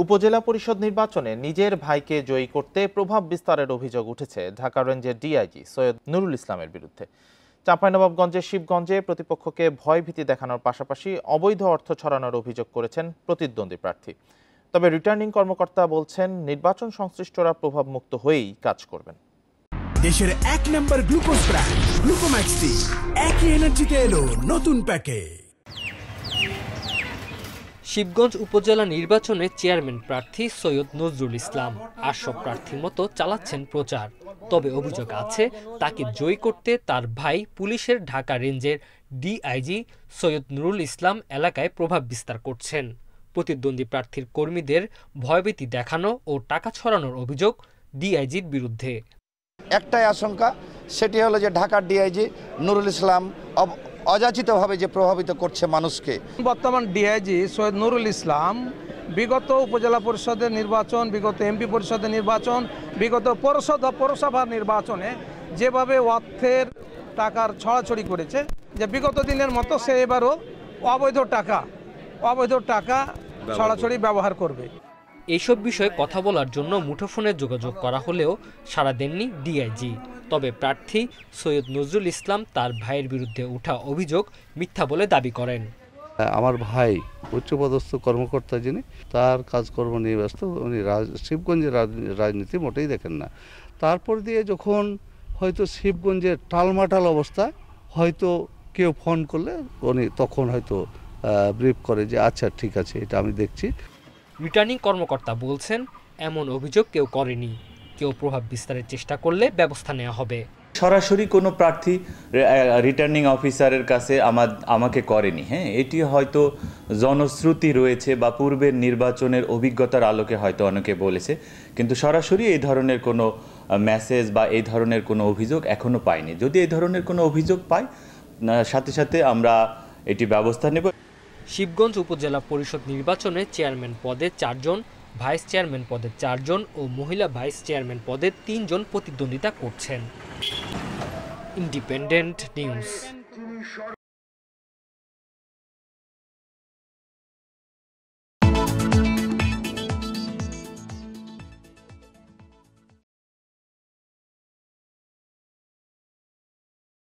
উপজেলা পরিষদ নির্বাচনে নিজের ভাইকে জয়ী করতে প্রভাব বিস্তারের অভিযোগ উঠেছে ঢাকা রেঞ্জের ডিআইজি সৈয়দ নুরুল ইসলামের বিরুদ্ধে। চাঁপাইনবাবগঞ্জের শিবগঞ্জে প্রতিপক্ষকে ভয়ভীতি দেখানোর পাশাপাশি অবৈধ অর্থ ছড়ানোর অভিযোগ করেছেন প্রতিদ্বন্দ্বী প্রার্থী। তবে রিটার্নিং কর্মকর্তা বলছেন, নির্বাচন সংশ্লিষ্টরা প্রভাবমুক্ত হয়েই কাজ করবেন। দেশের এক নম্বর গ্লুকোজ ব্র্যান্ড গ্লুকোম্যাক্স টি একই এনার্জিতে এলো নতুন প্যাকে। শিবগঞ্জ উপজেলা নির্বাচনে চেয়ারম্যান প্রার্থী সৈয়দ নজরুল ইসলাম সব প্রার্থীর মতো চালাচ্ছেন প্রচার। তবে অভিযোগ আছে, তাকে জয়ী করতে তার ভাই পুলিশের ঢাকা রেঞ্জের ডিআইজি সৈয়দ নুরুল ইসলাম এলাকায় প্রভাব বিস্তার করছেন। প্রতিদ্বন্দ্বী প্রার্থীর কর্মীদের ভয়ভীতি দেখানো ও টাকা ছড়ানোর অভিযোগ ডিআইজির বিরুদ্ধে। একটাই আশঙ্কা, সেটি হলো যে ঢাকার ডিআইজি নুরুল ইসলাম অযাচিতভাবে যে প্রভাবিত করছে মানুষকে। বর্তমান ডিআইজি সৈয়দ নুরুল ইসলাম বিগত উপজেলা পরিষদের নির্বাচন, বিগত এমপি পরিষদের নির্বাচন, বিগত পৌরসভার নির্বাচনে যেভাবে অর্থের টাকার ছড়াছড়ি করেছে, যে বিগত দিনের মতো সে এবারও অবৈধ টাকা ছড়াছড়ি ব্যবহার করবে। এইসব বিষয়ে কথা বলার জন্য মুঠোফোনে যোগাযোগ করা হলেও সাড়া দেননি ডিআইজি। তবে প্রার্থী সৈয়দ নজরুল ইসলাম তার ভাইয়ের বিরুদ্ধে ওঠা অভিযোগ মিথ্যা বলে দাবি করেন। আমার ভাই উচ্চপদস্থ কর্মকর্তা, যিনি তার কাজকর্ম নিয়ে ব্যস্ত, উনি শিবগঞ্জের রাজনীতি মোটেই দেখেন না। তারপর দিয়ে যখন হয়তো শিবগঞ্জের টালমাটাল অবস্থা, হয়তো কেউ ফোন করলে উনি তখন হয়তো ব্রিফ করে যে আচ্ছা ঠিক আছে, এটা আমি দেখছি। রিটার্নিং কর্মকর্তা বলছেন, এমন অভিযোগ কেউ করেনি। কেউ প্রভাব বিস্তারের চেষ্টা করলে ব্যবস্থা নেওয়া হবে। সরাসরি কোনো প্রার্থী রিটার্নিং অফিসারের কাছে আমাকে করেনি। হ্যাঁ, এটি হয়তো জনশ্রুতি রয়েছে বা পূর্বের নির্বাচনের অভিজ্ঞতার আলোকে হয়তো অনেকে বলেছে, কিন্তু সরাসরি এই ধরনের কোনো মেসেজ বা এই ধরনের কোনো অভিযোগ এখনো পাইনি। যদি এই ধরনের কোনো অভিযোগ পাই, সাথে সাথে আমরা এটি ব্যবস্থা নেব। শিবগঞ্জ উপজেলা পরিষদ নির্বাচনে চেয়ারম্যান পদে 4 জন, ভাইস চেয়ারম্যান পদে 4 জন ও মহিলা ভাইস চেয়ারম্যান পদে 3 জন প্রতিদ্বন্দ্বিতা করছেন। Independent news.